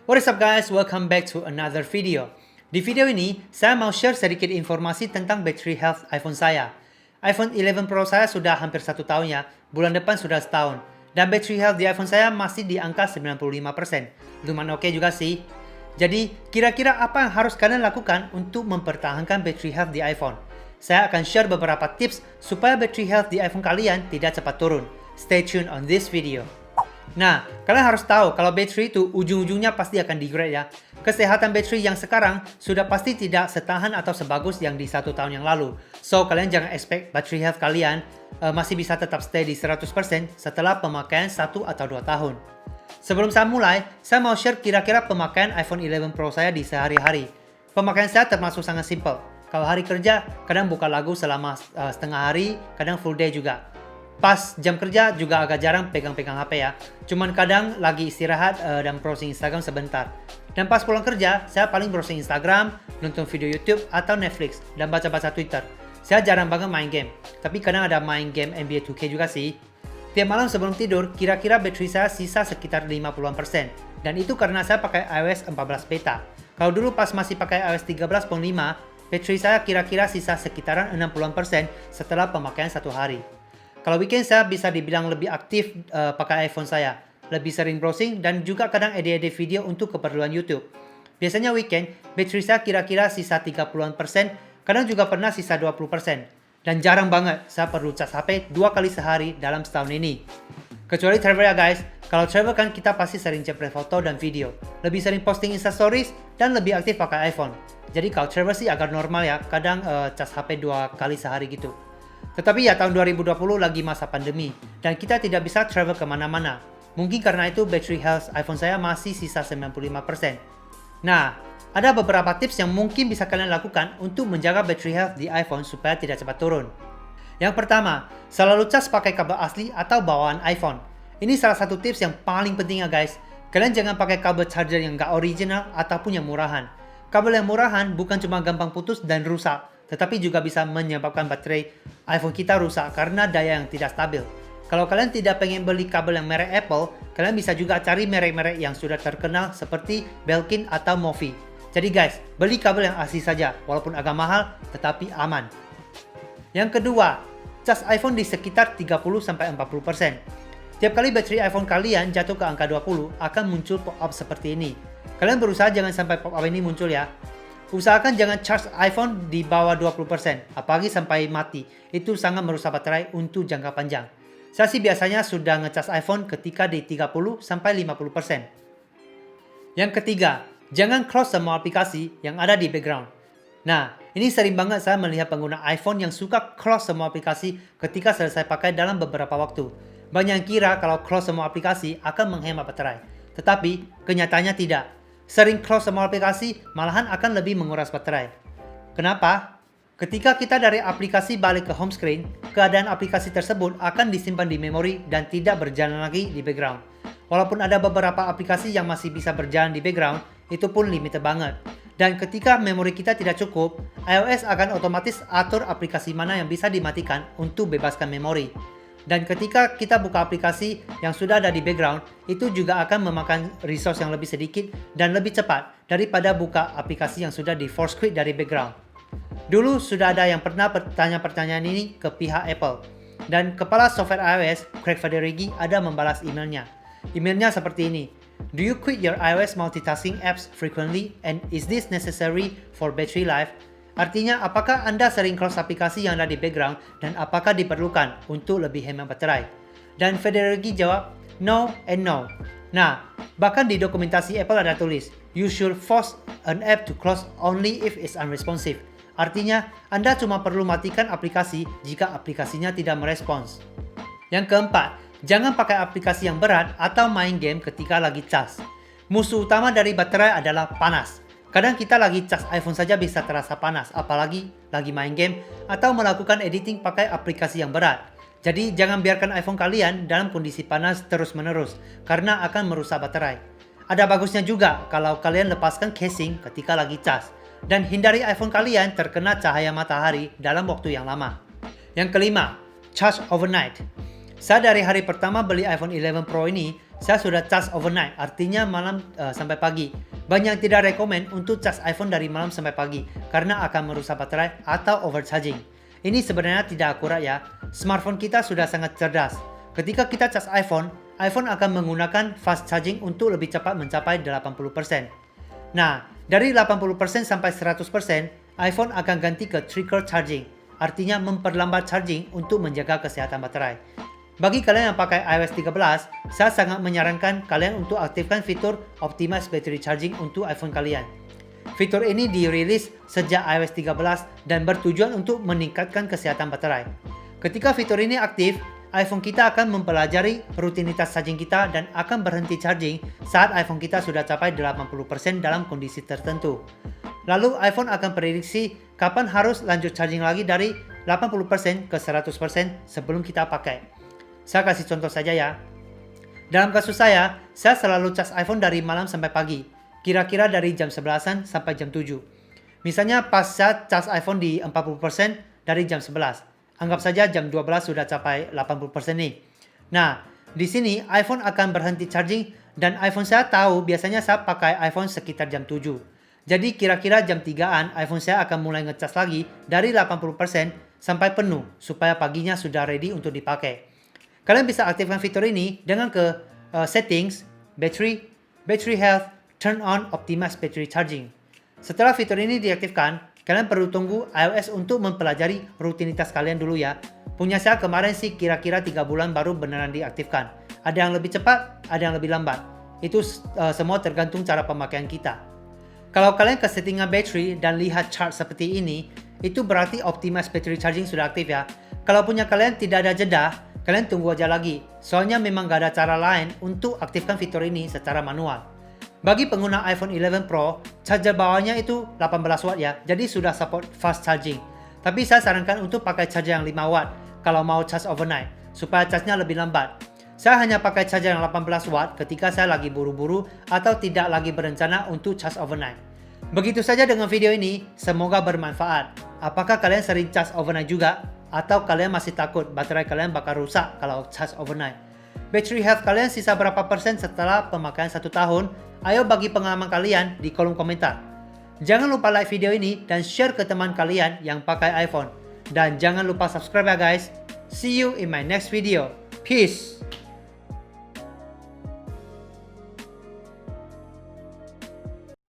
What is up guys, welcome back to another video. Di video ini, saya mau share sedikit informasi tentang battery health iPhone saya. iPhone 11 Pro saya sudah hampir 1 tahun ya, bulan depan sudah setahun. Dan battery health di iPhone saya masih di angka 95%. Lumayan oke juga sih. Jadi, kira-kira apa yang harus kalian lakukan untuk mempertahankan battery health di iPhone? Saya akan share beberapa tips supaya battery health di iPhone kalian tidak cepat turun. Stay tuned on this video. Nah, kalian harus tahu kalau baterai itu ujung-ujungnya pasti akan degrade ya. Kesehatan baterai yang sekarang sudah pasti tidak setahan atau sebagus yang di 1 tahun yang lalu. So, kalian jangan expect battery health kalian masih bisa tetap stay di 100% setelah pemakaian 1 atau 2 tahun. Sebelum saya mulai, saya mau share kira-kira pemakaian iPhone 11 Pro saya di sehari-hari. Pemakaian saya termasuk sangat simple. Kalau hari kerja, kadang buka lagu selama setengah hari, kadang full day juga. Pas jam kerja juga agak jarang pegang-pegang HP ya. Cuman kadang lagi istirahat dan browsing Instagram sebentar. Dan pas pulang kerja, saya paling browsing Instagram, nonton video YouTube atau Netflix, dan baca-baca Twitter. Saya jarang banget main game, tapi kadang ada main game NBA 2K juga sih. Tiap malam sebelum tidur, kira-kira baterai saya sisa sekitar 50%. Dan itu karena saya pakai iOS 14 beta. Kalau dulu pas masih pakai iOS 13.5, baterai saya kira-kira sisa sekitaran 60% setelah pemakaian 1 hari. Kalau weekend saya bisa dibilang lebih aktif pakai iPhone saya. Lebih sering browsing dan juga kadang edit-edit video untuk keperluan YouTube. Biasanya weekend, baterai saya kira-kira sisa 30%, kadang juga pernah sisa 20%. Dan jarang banget saya perlu cas HP 2 kali sehari dalam setahun ini. Kecuali travel ya guys. Kalau travel kan kita pasti sering ceprek foto dan video. Lebih sering posting Insta Stories dan lebih aktif pakai iPhone. Jadi kalau travel sih agak normal ya, kadang cas HP 2 kali sehari gitu. Tetapi ya tahun 2020 lagi masa pandemi dan kita tidak bisa travel kemana-mana. Mungkin karena itu battery health iPhone saya masih sisa 95%. Nah, ada beberapa tips yang mungkin bisa kalian lakukan untuk menjaga battery health di iPhone supaya tidak cepat turun. Yang pertama, selalu cas pakai kabel asli atau bawaan iPhone. Ini salah satu tips yang paling penting ya guys. Kalian jangan pakai kabel charger yang nggak original ataupun yang murahan. Kabel yang murahan bukan cuma gampang putus dan rusak, tetapi juga bisa menyebabkan baterai iPhone kita rusak karena daya yang tidak stabil. Kalau kalian tidak pengen beli kabel yang merek Apple, kalian bisa juga cari merek-merek yang sudah terkenal seperti Belkin atau Mophie. Jadi guys, beli kabel yang asli saja, walaupun agak mahal, tetapi aman. Yang kedua, cas iPhone di sekitar 30-40%. Tiap kali baterai iPhone kalian jatuh ke angka 20, akan muncul pop-up seperti ini. Kalian berusaha jangan sampai pop-up ini muncul ya. Usahakan jangan charge iPhone di bawah 20%, apalagi sampai mati. Itu sangat merusak baterai untuk jangka panjang. Saya sih biasanya sudah ngecas iPhone ketika di 30-50%. Yang ketiga, jangan close semua aplikasi yang ada di background. Nah, ini sering banget saya melihat pengguna iPhone yang suka close semua aplikasi ketika selesai pakai dalam beberapa waktu. Banyak yang kira kalau close semua aplikasi akan menghemat baterai. Tetapi, kenyataannya tidak. Sering close semua aplikasi malahan akan lebih menguras baterai. Kenapa? Ketika kita dari aplikasi balik ke home screen, keadaan aplikasi tersebut akan disimpan di memori dan tidak berjalan lagi di background. Walaupun ada beberapa aplikasi yang masih bisa berjalan di background, itu pun limited banget. Dan ketika memori kita tidak cukup, iOS akan otomatis atur aplikasi mana yang bisa dimatikan untuk bebaskan memori. Dan ketika kita buka aplikasi yang sudah ada di background, itu juga akan memakan resource yang lebih sedikit dan lebih cepat daripada buka aplikasi yang sudah di force quit dari background. Dulu sudah ada yang pernah bertanya pertanyaan ini ke pihak Apple. Dan kepala software iOS, Craig Federighi, ada membalas emailnya. Emailnya seperti ini. Do you quit your iOS multitasking apps frequently and is this necessary for battery life? Artinya, apakah Anda sering close aplikasi yang ada di background dan apakah diperlukan untuk lebih hemat baterai? Dan Federighi jawab, no and no. Nah, bahkan di dokumentasi Apple ada tulis, you should force an app to close only if it's unresponsive. Artinya, Anda cuma perlu matikan aplikasi jika aplikasinya tidak merespons. Yang keempat, jangan pakai aplikasi yang berat atau main game ketika lagi cas. Musuh utama dari baterai adalah panas. Kadang kita lagi cas iPhone saja bisa terasa panas, apalagi lagi main game atau melakukan editing pakai aplikasi yang berat. Jadi jangan biarkan iPhone kalian dalam kondisi panas terus-menerus, karena akan merusak baterai. Ada bagusnya juga kalau kalian lepaskan casing ketika lagi cas, dan hindari iPhone kalian terkena cahaya matahari dalam waktu yang lama. Yang kelima, charge overnight. Saya dari hari pertama beli iPhone 11 Pro ini, saya sudah charge overnight, artinya malam sampai pagi. Banyak yang tidak rekomen untuk charge iPhone dari malam sampai pagi karena akan merusak baterai atau overcharging. Ini sebenarnya tidak akurat ya. Smartphone kita sudah sangat cerdas. Ketika kita charge iPhone akan menggunakan fast charging untuk lebih cepat mencapai 80%. Nah, dari 80% sampai 100%, iPhone akan ganti ke trickle charging, artinya memperlambat charging untuk menjaga kesehatan baterai. Bagi kalian yang pakai iOS 13, saya sangat menyarankan kalian untuk aktifkan fitur Optimize Battery Charging untuk iPhone kalian. Fitur ini dirilis sejak iOS 13 dan bertujuan untuk meningkatkan kesehatan baterai. Ketika fitur ini aktif, iPhone kita akan mempelajari rutinitas charging kita dan akan berhenti charging saat iPhone kita sudah capai 80% dalam kondisi tertentu. Lalu iPhone akan prediksi kapan harus lanjut charging lagi dari 80% ke 100% sebelum kita pakai. Saya kasih contoh saja ya. Dalam kasus saya selalu cas iPhone dari malam sampai pagi. Kira-kira dari jam 11-an sampai jam 7. Misalnya pas saya cas iPhone di 40% dari jam 11. Anggap saja jam 12 sudah capai 80% nih. Nah, di sini iPhone akan berhenti charging dan iPhone saya tahu biasanya saya pakai iPhone sekitar jam 7. Jadi kira-kira jam 3-an iPhone saya akan mulai ngecas lagi dari 80% sampai penuh supaya paginya sudah ready untuk dipakai. Kalian bisa aktifkan fitur ini dengan ke settings, battery health, turn on optimize battery charging. Setelah fitur ini diaktifkan, kalian perlu tunggu iOS untuk mempelajari rutinitas kalian dulu ya. Punya saya kemarin sih kira-kira 3 bulan baru beneran diaktifkan. Ada yang lebih cepat, ada yang lebih lambat. Itu semua tergantung cara pemakaian kita. Kalau kalian ke settingan battery dan lihat chart seperti ini, itu berarti optimize battery charging sudah aktif ya. Kalau punya kalian tidak ada jeda, kalian tunggu aja lagi, soalnya memang gak ada cara lain untuk aktifkan fitur ini secara manual. Bagi pengguna iPhone 11 Pro, charger bawahnya itu 18 watt ya, jadi sudah support fast charging. Tapi saya sarankan untuk pakai charger yang 5 watt kalau mau charge overnight, supaya charge-nya lebih lambat. Saya hanya pakai charger yang 18 watt ketika saya lagi buru-buru atau tidak lagi berencana untuk charge overnight. Begitu saja dengan video ini, semoga bermanfaat. Apakah kalian sering charge overnight juga? Atau kalian masih takut baterai kalian bakal rusak kalau charge overnight? Battery health kalian sisa berapa persen setelah pemakaian 1 tahun? Ayo bagi pengalaman kalian di kolom komentar. Jangan lupa like video ini dan share ke teman kalian yang pakai iPhone. Dan jangan lupa subscribe ya guys. See you in my next video. Peace!